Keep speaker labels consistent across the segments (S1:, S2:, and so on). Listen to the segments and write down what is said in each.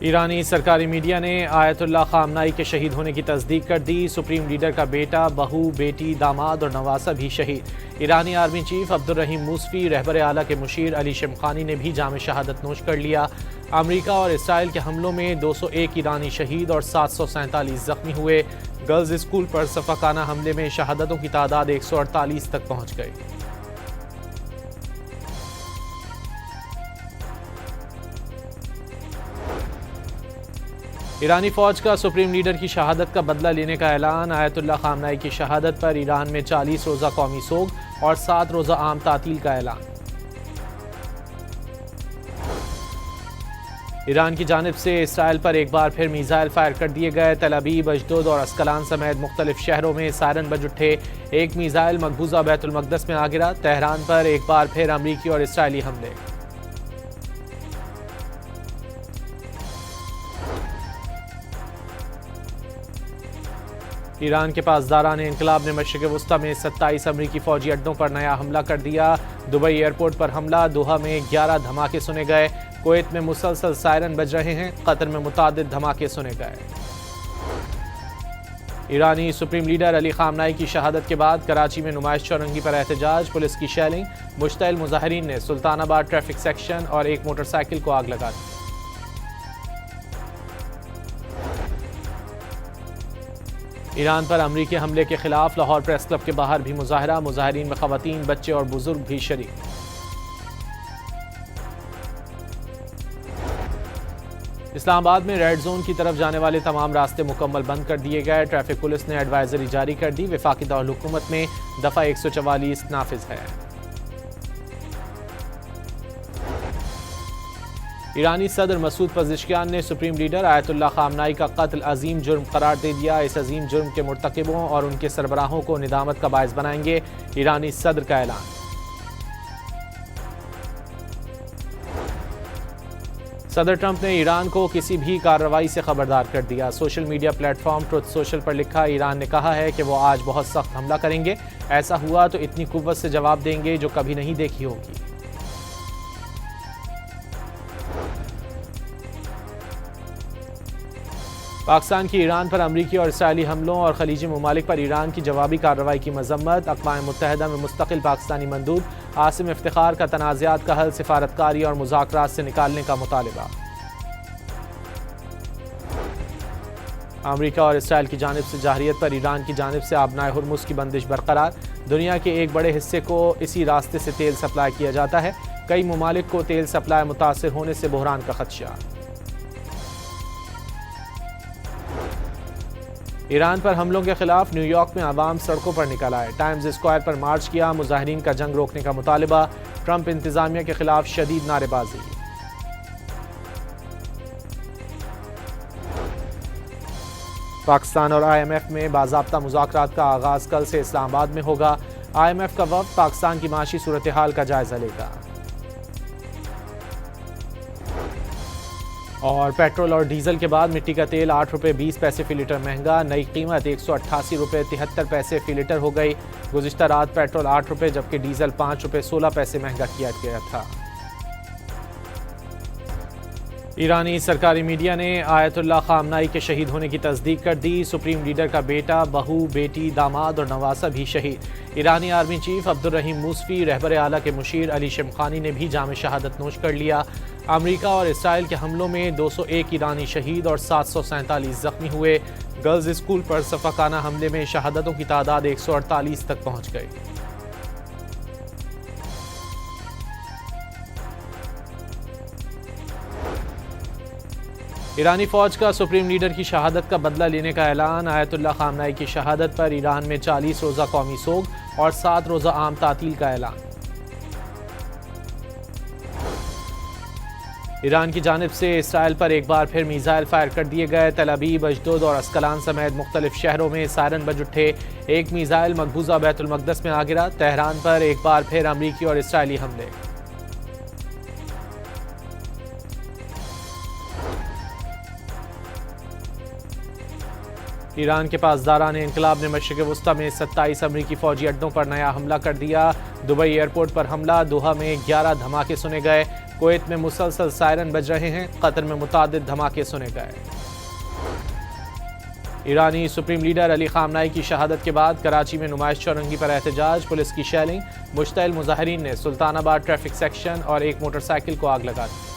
S1: ایرانی سرکاری میڈیا نے آیت اللہ خامنائی کے شہید ہونے کی تصدیق کر دی۔ سپریم لیڈر کا بیٹا، بہو، بیٹی، داماد اور نواسہ بھی شہید۔ ایرانی آرمی چیف عبدالرحیم موسوی، رہبر اعلیٰ کے مشیر علی شمخانی نے بھی جام شہادت نوش کر لیا۔ امریکہ اور اسرائیل کے حملوں میں 201 ایرانی شہید اور 747 زخمی ہوئے۔ گرلز اسکول پر سفاکانہ حملے میں شہادتوں کی تعداد 148 تک پہنچ گئی۔ ایرانی فوج کا سپریم لیڈر کی شہادت کا بدلہ لینے کا اعلان۔ آیت اللہ خامنائی کی شہادت پر ایران میں 40 روزہ قومی سوگ اور 7 روزہ عام تعطیل کا اعلان۔ ایران کی جانب سے اسرائیل پر ایک بار پھر میزائل فائر کر دیے گئے۔ تل ابیب، اشدود اور اسکلان سمیت مختلف شہروں میں سائرن بج اٹھے۔ ایک میزائل مقبوضہ بیت المقدس میں آ گرا۔ تہران پر ایک بار پھر امریکی اور اسرائیلی حملے۔ ایران کے پاسداران انقلاب نے مشرق وسطی میں 27 امریکی فوجی اڈوں پر نیا حملہ کر دیا۔ دبئی ایئرپورٹ پر حملہ، دوحہ میں 11 دھماکے سنے گئے۔ کویت میں مسلسل سائرن بج رہے ہیں۔ قطر میں متعدد دھماکے سنے گئے۔ ایرانی سپریم لیڈر علی خامنائی کی شہادت کے بعد کراچی میں نمائش چورنگی پر احتجاج، پولیس کی شیلنگ، مشتعل مظاہرین نے سلطان آباد ٹریفک سیکشن اور ایک موٹر سائیکل کو آگ لگا دی۔ ایران پر امریکی حملے کے خلاف لاہور پریس کلب کے باہر بھی مظاہرہ، مظاہرین میں خواتین، بچے اور بزرگ بھی شریک۔ اسلام آباد میں ریڈ زون کی طرف جانے والے تمام راستے مکمل بند کر دیے گئے۔ ٹریفک پولیس نے ایڈوائزری جاری کر دی۔ وفاقی دارالحکومت میں دفعہ 144 نافذ ہے۔ ایرانی صدر مسعود پزشکیان نے سپریم لیڈر آیت اللہ خامنائی کا قتل عظیم جرم قرار دے دیا۔ اس عظیم جرم کے مرتکبوں اور ان کے سربراہوں کو ندامت کا باعث بنائیں گے، ایرانی صدر کا اعلان۔ صدر ٹرمپ نے ایران کو کسی بھی کارروائی سے خبردار کر دیا۔ Social media platform Truth Social پر لکھا، ایران نے کہا ہے کہ وہ آج بہت سخت حملہ کریں گے۔ ایسا ہوا تو اتنی قوت سے جواب دیں گے جو کبھی نہیں دیکھی ہوگی۔ پاکستان کی ایران پر امریکی اور اسرائیلی حملوں اور خلیجی ممالک پر ایران کی جوابی کارروائی کی مذمت۔ اقوام متحدہ میں مستقل پاکستانی مندوب عاصم افتخار کا تنازعات کا حل سفارتکاری اور مذاکرات سے نکالنے کا مطالبہ۔ امریکہ اور اسرائیل کی جانب سے جارحیت پر ایران کی جانب سے آبنائے ہرمز کی بندش برقرار۔ دنیا کے ایک بڑے حصے کو اسی راستے سے تیل سپلائی کیا جاتا ہے۔ کئی ممالک کو تیل سپلائی متاثر ہونے سے بحران کا خدشہ۔ ایران پر حملوں کے خلاف نیو یارک میں عوام سڑکوں پر نکل آئے۔ ٹائمز اسکوائر پر مارچ کیا، مظاہرین کا جنگ روکنے کا مطالبہ۔ ٹرمپ انتظامیہ کے خلاف شدید نعرے بازی۔ پاکستان اور آئی ایم ایف میں باضابطہ مذاکرات کا آغاز کل سے اسلام آباد میں ہوگا۔ آئی ایم ایف کا وفد پاکستان کی معاشی صورتحال کا جائزہ لے گا۔ اور پیٹرول اور ڈیزل کے بعد مٹی کا تیل 8 روپے 20 پیسے فی لیٹر مہنگا، نئی قیمت 188 روپے 73 پیسے فی لیٹر ہو گئی۔ گزشتہ رات پیٹرول 8 روپے جبکہ ڈیزل 5 روپے 16 پیسے مہنگا کیا گیا تھا۔ ایرانی سرکاری میڈیا نے آیت اللہ خامنائی کے شہید ہونے کی تصدیق کر دی۔ سپریم لیڈر کا بیٹا، بہو، بیٹی، داماد اور نواسہ بھی شہید۔ ایرانی آرمی چیف عبدالرحیم موسوی، رہبر اعلیٰ کے مشیر علی شمخانی نے بھی جام شہادت نوش کر لیا۔ امریکہ اور اسرائیل کے حملوں میں 201 ایرانی شہید اور 747 زخمی ہوئے۔ گرلز اسکول پر سفاکانہ حملے میں شہادتوں کی تعداد 148 تک پہنچ گئی۔ ایرانی فوج کا سپریم لیڈر کی شہادت کا بدلہ لینے کا اعلان۔ آیت اللہ خامنائی کی شہادت پر ایران میں 40 روزہ قومی سوگ اور 7 روزہ عام تعطیل کا اعلان۔ ایران کی جانب سے اسرائیل پر ایک بار پھر میزائل فائر کر دیے گئے۔ تل ابیب، اشدود اور اسکلان سمیت مختلف شہروں میں سائرن بج اٹھے۔ ایک میزائل مقبوضہ بیت المقدس میں آ گرا۔ تہران پر ایک بار پھر امریکی اور اسرائیلی حملے۔ ایران کے پاسداران انقلاب نے مشرق وسطی میں 27 امریکی فوجی اڈوں پر نیا حملہ کر دیا۔ دبئی ایئرپورٹ پر حملہ، دوحہ میں 11 دھماکے سنے گئے۔ کویت میں مسلسل سائرن بج رہے ہیں، قطر میں متعدد دھماکے سنے گئے۔ ایرانی سپریم لیڈر علی خامنائی کی شہادت کے بعد کراچی میں نمائش چورنگی پر احتجاج، پولیس کی شیلنگ، مشتعل مظاہرین نے سلطان آباد ٹریفک سیکشن اور ایک موٹر سائیکل کو آگ لگا دی۔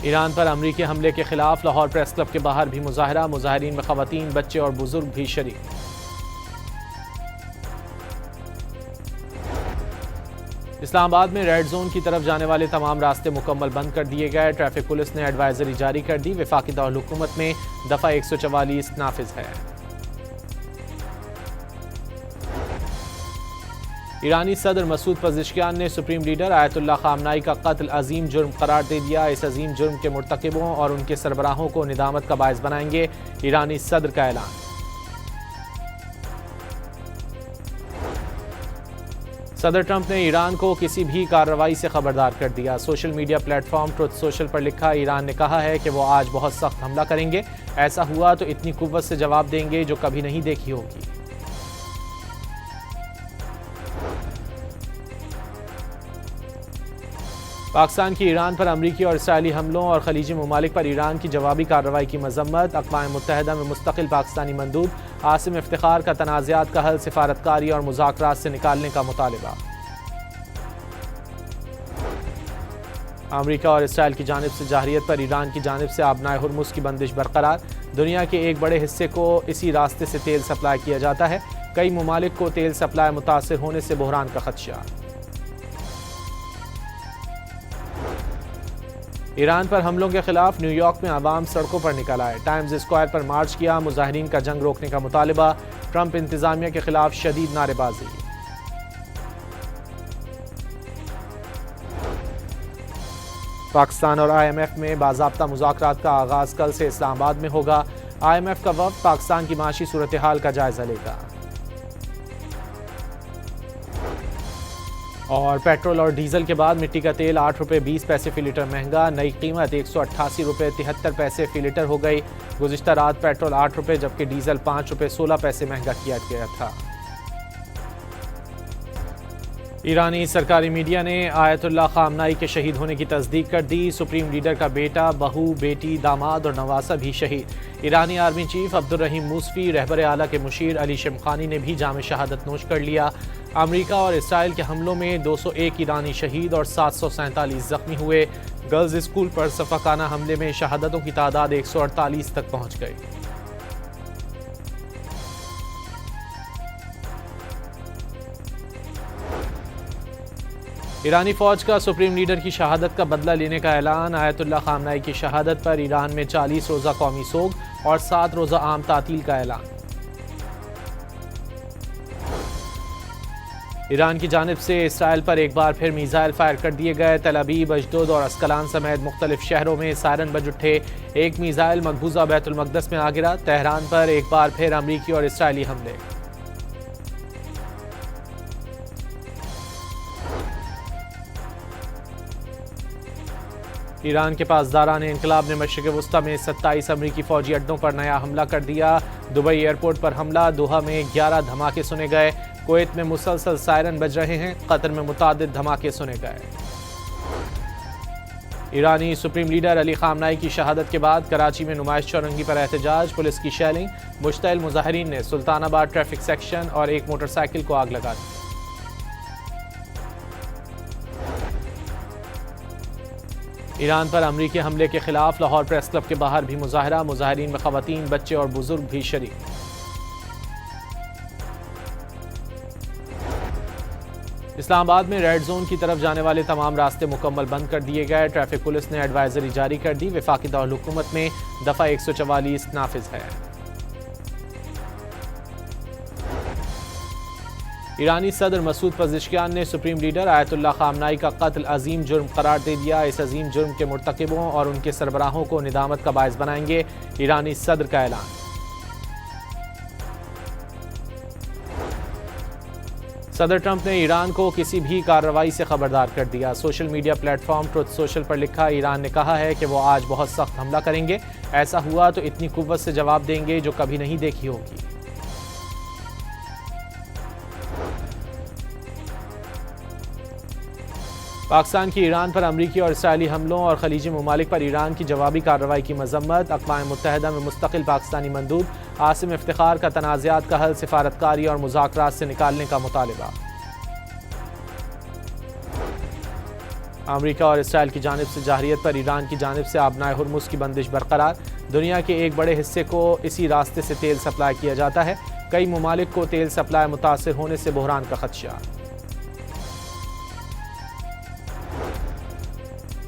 S1: ایران پر امریکی حملے کے خلاف لاہور پریس کلب کے باہر بھی مظاہرہ، مظاہرین میں خواتین، بچے اور بزرگ بھی شریک۔ اسلام آباد میں ریڈ زون کی طرف جانے والے تمام راستے مکمل بند کر دیے گئے، ٹریفک پولیس نے ایڈوائزری جاری کر دی، وفاقی دارالحکومت میں دفعہ 144 نافذ ہے۔ ایرانی صدر مسعود پزشکیان نے سپریم لیڈر آیت اللہ خامنائی کا قتل عظیم جرم قرار دے دیا، اس عظیم جرم کے مرتکبوں اور ان کے سربراہوں کو ندامت کا باعث بنائیں گے، ایرانی صدر کا اعلان۔ صدر ٹرمپ نے ایران کو کسی بھی کارروائی سے خبردار کر دیا، social media platform Truth Social پر لکھا، ایران نے کہا ہے کہ وہ آج بہت سخت حملہ کریں گے، ایسا ہوا تو اتنی قوت سے جواب دیں گے جو کبھی نہیں دیکھی ہوگی۔ پاکستان کی ایران پر امریکی اور اسرائیلی حملوں اور خلیجی ممالک پر ایران کی جوابی کارروائی کی مذمت، اقوام متحدہ میں مستقل پاکستانی مندوب عاصم افتخار کا تنازعات کا حل سفارتکاری اور مذاکرات سے نکالنے کا مطالبہ۔ امریکہ اور اسرائیل کی جانب سے جارحیت پر ایران کی جانب سے آبنائے ہرمز کی بندش برقرار، دنیا کے ایک بڑے حصے کو اسی راستے سے تیل سپلائی کیا جاتا ہے، کئی ممالک کو تیل سپلائی متاثر ہونے سے بحران کا خدشہ۔ ایران پر حملوں کے خلاف نیو یارک میں عوام سڑکوں پر نکل آئے، ٹائمز اسکوائر پر مارچ کیا، مظاہرین کا جنگ روکنے کا مطالبہ، ٹرمپ انتظامیہ کے خلاف شدید نعرے بازی۔ پاکستان اور آئی ایم ایف میں باضابطہ مذاکرات کا آغاز کل سے اسلام آباد میں ہوگا، آئی ایم ایف کا وفد پاکستان کی معاشی صورتحال کا جائزہ لے گا۔ اور پیٹرول اور ڈیزل کے بعد مٹی کا تیل 8 روپے 20 پیسے فی لیٹر مہنگا، نئی قیمت 188 روپے 73 پیسے فی لیٹر ہو گئی، گزشتہ رات پیٹرول 8 روپے جبکہ ڈیزل 5 روپے 16 پیسے مہنگا کیا گیا تھا۔ ایرانی سرکاری میڈیا نے آیت اللہ خامنائی کے شہید ہونے کی تصدیق کر دی، سپریم لیڈر کا بیٹا، بہو، بیٹی، داماد اور نواسہ بھی شہید۔ ایرانی آرمی چیف عبدالرحیم موسوی، رہبر اعلیٰ کے مشیر علی شمخانی نے بھی جام شہادت نوش کر لیا۔ امریکہ اور اسرائیل کے حملوں میں 201 ایرانی شہید اور 747 زخمی ہوئے، گرلز اسکول پر سفاکانہ حملے میں شہادتوں کی تعداد 148 تک پہنچ گئی۔ ایرانی فوج کا سپریم لیڈر کی شہادت کا بدلہ لینے کا اعلان، آیت اللہ خامنائی کی شہادت پر ایران میں 40 روزہ قومی سوگ اور 7 روزہ عام تعطیل کا اعلان۔ ایران کی جانب سے اسرائیل پر ایک بار پھر میزائل فائر کر دیے گئے، تل ابیب، اشدود اور اسکلان سمیت مختلف شہروں میں سائرن بج اٹھے، ایک میزائل مقبوضہ بیت المقدس میں آ گرا، تہران پر ایک بار پھر امریکی اور اسرائیلی حملے۔ ایران کے پاسداران انقلاب نے مشرق وسطی میں 27 امریکی فوجی اڈوں پر نیا حملہ کر دیا، دبئی ایئرپورٹ پر حملہ، دوحہ میں 11 دھماکے سنے گئے، کویت میں مسلسل سائرن بج رہے ہیں، قطر میں متعدد دھماکے سنے گئے۔ ایرانی سپریم لیڈر علی خامنائی کی شہادت کے بعد کراچی میں نمائش چورنگی پر احتجاج، پولیس کی شیلنگ، مشتعل مظاہرین نے سلطان آباد ٹریفک سیکشن اور ایک موٹر سائیکل کو آگ لگا دی۔ ایران پر امریکی حملے کے خلاف لاہور پریس کلب کے باہر بھی مظاہرہ، مظاہرین میں خواتین، بچے اور بزرگ بھی شریک۔ اسلام آباد میں ریڈ زون کی طرف جانے والے تمام راستے مکمل بند کر دیے گئے، ٹریفک پولیس نے ایڈوائزری جاری کر دی، وفاقی دارالحکومت میں دفعہ 144 نافذ ہے۔ ایرانی صدر مسعود پزشکیان نے سپریم لیڈر آیت اللہ خامنائی کا قتل عظیم جرم قرار دے دیا، اس عظیم جرم کے مرتکبوں اور ان کے سربراہوں کو ندامت کا باعث بنائیں گے، ایرانی صدر کا اعلان۔ صدر ٹرمپ نے ایران کو کسی بھی کارروائی سے خبردار کر دیا، social media platform Truth Social پر لکھا، ایران نے کہا ہے کہ وہ آج بہت سخت حملہ کریں گے، ایسا ہوا تو اتنی قوت سے جواب دیں گے جو کبھی نہیں دیکھی ہوگی۔ پاکستان کی ایران پر امریکی اور اسرائیلی حملوں اور خلیجی ممالک پر ایران کی جوابی کارروائی کی مذمت۔ اقوام متحدہ میں مستقل پاکستانی مندوب عاصم افتخار کا تنازعات کا حل سفارتکاری اور مذاکرات سے نکالنے کا مطالبہ۔ امریکہ اور اسرائیل کی جانب سے جارحیت پر ایران کی جانب سے آبنائے ہرمز کی بندش برقرار۔ دنیا کے ایک بڑے حصے کو اسی راستے سے تیل سپلائی کیا جاتا ہے۔ کئی ممالک کو تیل سپلائی متاثر ہونے سے بحران کا خدشہ۔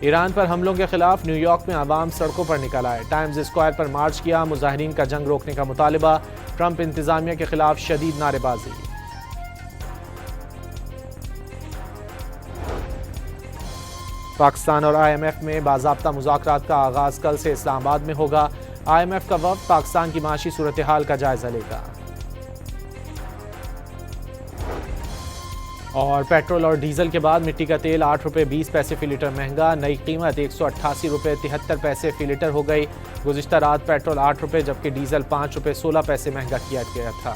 S1: ایران پر حملوں کے خلاف نیو یارک میں عوام سڑکوں پر نکل آئے۔ ٹائمز اسکوائر پر مارچ کیا۔ مظاہرین کا جنگ روکنے کا مطالبہ۔ ٹرمپ انتظامیہ کے خلاف شدید نعرے بازی۔ پاکستان اور آئی ایم ایف میں باضابطہ مذاکرات کا آغاز کل سے اسلام آباد میں ہوگا۔ آئی ایم ایف کا وفد پاکستان کی معاشی صورتحال کا جائزہ لے گا۔ اور پیٹرول اور ڈیزل کے بعد مٹی کا تیل 8 روپے 20 پیسے فی لیٹر مہنگا۔ نئی قیمت 188 روپے 73 پیسے فی لیٹر ہو گئی۔ گزشتہ رات پیٹرول 8 روپے جبکہ ڈیزل 5 روپے 16 پیسے مہنگا کیا گیا تھا۔